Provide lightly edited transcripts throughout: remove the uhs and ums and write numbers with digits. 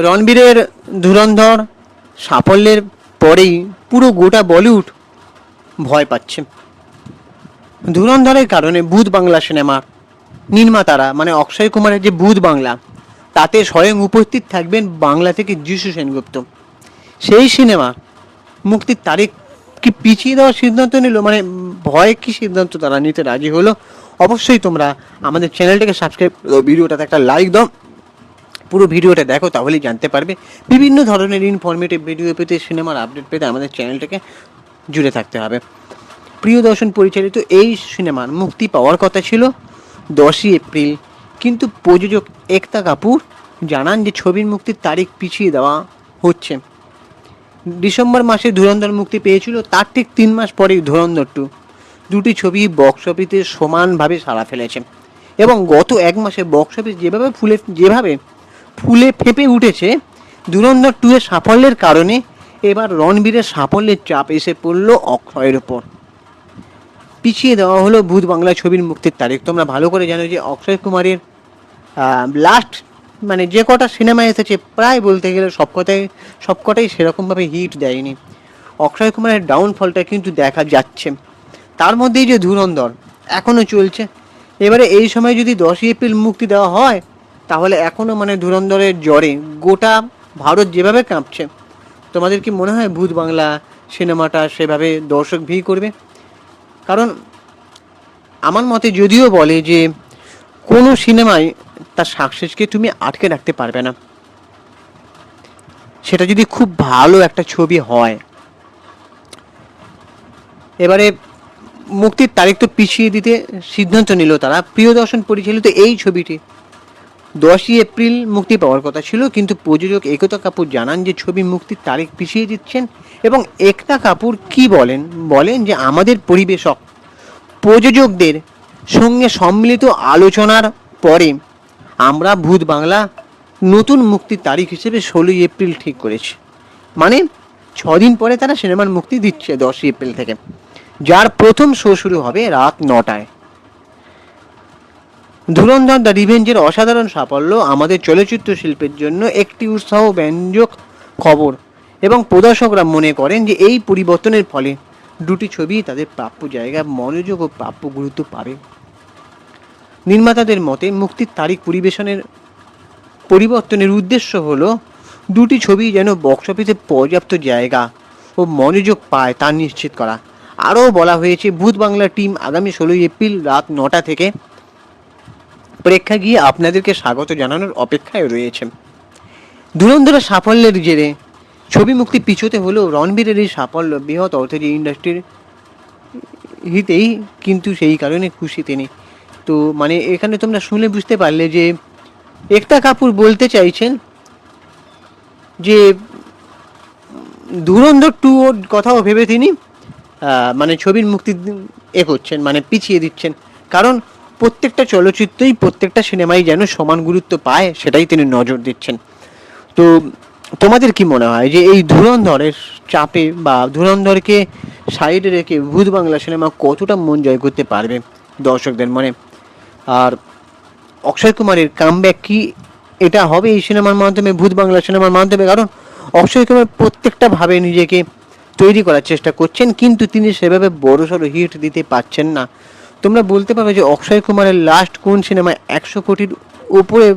রণবীরের ধুরন্ধর সাফল্যের পরেই পুরো গোটা বলিউড ভয় পাচ্ছে। ধুরন্ধরের কারণে ভূত বাংলা সিনেমার নির্মাতারা মানে অক্ষয় কুমারের যে ভূত বাংলা, তাতে স্বয়ং উপস্থিত থাকবেন বাংলা থেকে যিশু সেনগুপ্ত। সেই সিনেমা মুক্তির তারিখ কি পিছিয়ে দেওয়ার সিদ্ধান্ত নিল, মানে ভয় কি সিদ্ধান্ত তারা নিতে রাজি হলো। অবশ্যই তোমরা আমাদের চ্যানেলটাকে সাবস্ক্রাইব, ভিডিওটাতে একটা লাইক দাও, পুরো ভিডিওটা দেখো, তাহলেই জানতে পারবে। বিভিন্ন ধরনের ইনফরমেটিভ ভিডিও পেতে, সিনেমার আপডেট পেতে আমাদের চ্যানেলটাকে জুড়ে থাকতে হবে। প্রিয়দর্শন পরিচালিত এই সিনেমার মুক্তি পাওয়ার কথা ছিল 10ই এপ্রিল, কিন্তু প্রযোজক একতা কাপুর জানান যে ছবির মুক্তির তারিখ পিছিয়ে দেওয়া হচ্ছে। ডিসেম্বর মাসে ধুরন্ধর মুক্তি পেয়েছিল, তার ঠিক 3 মাস পরেই ধুরন্ধর 2, দুটি ছবি বক্স অফিসে সমানভাবে সাড়া ফেলেছে এবং গত 1 মাসে বক্স অফিস যেভাবে ফুলে ফেঁপে উঠেছে, ধুরন্ধর 2 এর সাফল্যের কারণে এবার রণবীরের সাফল্যের চাপ এসে পড়ল অক্ষয়ের ওপর। পিছিয়ে দেওয়া হলো ভূত বাংলা ছবির মুক্তির তারিখ। তোমরা ভালো করে জানো যে অক্ষয় কুমারের লাস্ট মানে যে কটা সিনেমা এসেছে প্রায় বলতে গেলে সবকটাই সেরকমভাবে হিট দেয়নি। অক্ষয় কুমারের ডাউনফলটা কিন্তু দেখা যাচ্ছে। তার মধ্যেই যে ধুরন্ধর এখনও চলছে। এবারে এই সময় যদি 10ই এপ্রিল মুক্তি দেওয়া হয়, তাহলে এখনও মানে ধুরন্ধরের জ্বরে গোটা ভারত যেভাবে কাঁপছে, তোমাদের কি মনে হয় ভূত বাংলা সিনেমাটা সেভাবে দর্শক ভিড় করবে? কারণ আমার মতে যদিও বলে যে কোনো সিনেমায় তার সাকসেসকে তুমি আটকে রাখতে পারবে না, সেটা যদি খুব ভালো একটা ছবি হয়। এবারে মুক্তির তারিখ তো পিছিয়ে দিতে সিদ্ধান্ত নিল তারা। প্রিয়দর্শন পরিচালিত এই ছবিটি 10ই এপ্রিল মুক্তি পাওয়ার কথা ছিল, কিন্তু প্রযোজক একতা কাপুর জানান যে ছবি মুক্তির তারিখ পিছিয়ে দিচ্ছেন। এবং একতা কাপুর কি বলেন যে আমাদের পরিবেশক প্রযোজকদের সঙ্গে সম্মিলিত আলোচনার পরে আমরা ভূত বাংলা নতুন মুক্তির তারিখ হিসেবে 16ই এপ্রিল ঠিক করেছি। মানে 6 দিন পরে তারা সিনেমার মুক্তি দিচ্ছে 10ই এপ্রিল থেকে, যার প্রথম শো শুরু হবে রাত 9টায়। ধুরন্ধর দ্য রিভেঞ্জের অসাধারণ সাফল্য আমাদের চলচ্চিত্র শিল্পের জন্য একটি উৎসাহব্যঞ্জক খবর এবং প্রদর্শকরা মনে করেন যে এই পরিবর্তনের ফলে দুটি ছবি তাদের প্রাপ্য জায়গা, মনোযোগ ও প্রাপ্য গুরুত্ব পাবে। নির্মাতাদের মতে মুক্তির তারিখ পরিবর্তনের উদ্দেশ্য হলো দুটি ছবি যেন বক্স অফিসে পর্যাপ্ত জায়গা ও মনোযোগ পায় তা নিশ্চিত করা। আরও বলা হয়েছে ভূত বাংলা টিম আগামী 16ই এপ্রিল রাত 9টা থেকে প্রেক্ষাগৃহে আপনাদেরকে স্বাগত জানানোর অপেক্ষায় রয়েছে। ধুরন্ধরের সাফল্যের জেরে ছবি মুক্তি পিছোতে হলেও রণবীরের এই সাফল্য বৃহৎ অর্থে ইন্ডাস্ট্রির হিতেই কিন্তু সেই কারণে খুশি তিনি। তো মানে এখানে তোমরা শুনে বুঝতে পারলে যে একতা কাপুর বলতে চাইছেন যে ধুরন্ধর 2 ওর কথাও ভেবে তিনি মানে ছবির মুক্তি করছেন, মানে পিছিয়ে দিচ্ছেন। কারণ প্রত্যেকটা চলচ্চিত্রই প্রত্যেকটা সিনেমাই যেন সমান গুরুত্ব পায়, সেটাই তিনি নজর দিচ্ছেন। তো তোমাদের কি মনে হয় যে এই ধুরন্ধরের চাপে বা ধুরন্ধরকে সাইডে রেখে ভূত বাংলা সিনেমা কতটা মন জয় করতে পারবে দর্শকদের মনে? আর অক্ষয় কুমারের কামব্যাক কি এটা হবে এই সিনেমার মাধ্যমে, ভূত বাংলা সিনেমার মাধ্যমে? কারণ অক্ষয় কুমার প্রত্যেকটা ভাবে নিজেকে তৈরি করার চেষ্টা করছেন, কিন্তু তিনি সেভাবে বড়সড় হিট দিতে পারছেন না। তোমরা বলতে পারবে যে অক্ষয় কুমারের লাস্ট কোন সিনেমায় 100 কোটির উপরে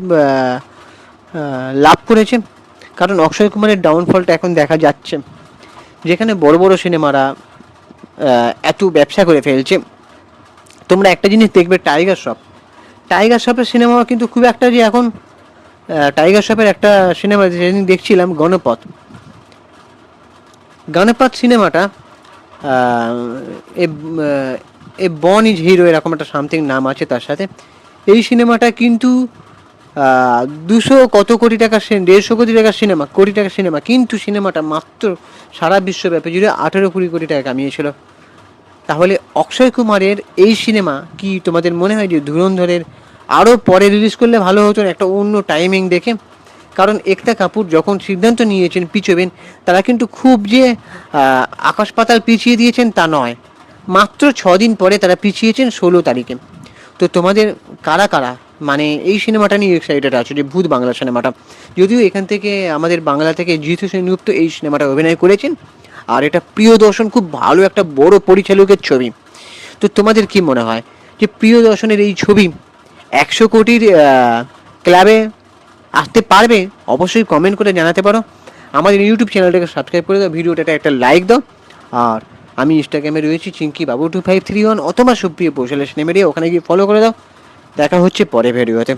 লাভ করেছে? কারণ অক্ষয় কুমারের ডাউনফলটা এখন দেখা যাচ্ছে, যেখানে বড় বড় সিনেমারা এত ব্যবসা করে ফেলছে। তোমরা একটা জিনিস দেখবে, টাইগার শ্রফের সিনেমা কিন্তু খুব একটা যে এখন টাইগার শ্রফের একটা সিনেমা যেদিন দেখছিলাম গণপত সিনেমাটা এ বন ইজ হিরো এরকম একটা সামথিং নাম আছে তার সাথে। এই সিনেমাটা কিন্তু 200 কত কোটি টাকা, 150 কোটি টাকার সিনেমা, কিন্তু সিনেমাটা মাত্র সারা বিশ্বব্যাপী জুড়ে 18-20 কোটি টাকা কামিয়েছিল। তাহলে অক্ষয় কুমারের এই সিনেমা কি তোমাদের মনে হয় যে ধুরন্ধরের আরও পরে রিলিজ করলে ভালো হতো, একটা অন্য টাইমিং দেখে? কারণ একতা কাপুর যখন সিদ্ধান্ত নিয়েছেন পিছোবেন, তারা কিন্তু খুব যে আকাশ পাতাল পিছিয়ে দিয়েছেন তা নয়, মাত্র 6 দিন পরে তারা পিছিয়েছেন 16 তারিখে। তো তোমাদের কারা মানে এই সিনেমাটা নিয়ে এক্সাইটেড আছো যে ভূত বাংলা সিনেমাটা। যদিও এখান থেকে আমাদের বাংলা থেকে জিতু সেনগুপ্ত এই সিনেমাটা অভিনয় করেছেন, আর এটা প্রিয়দর্শন খুব ভালো একটা বড় পরিচালকের ছবি। তো তোমাদের কি মনে হয় যে প্রিয়দর্শনের এই ছবি 100 কোটির ক্লাবে আসতে পারবে? অবশ্যই কমেন্ট করে জানাতে পারো। আমাদের ইউটিউব চ্যানেলটাকে সাবস্ক্রাইব করে দাও, ভিডিওটাতে একটা লাইক দাও। আর আমি ইনস্টাগ্রামে রয়েছি চিঙ্কি বাবু 2531 অথবা সুপ্রিয় পৌশালে সিনেমেরিয়া, ওখানে গিয়ে ফলো করে দাও। দেখা হচ্ছে পরে ভিডিওতে।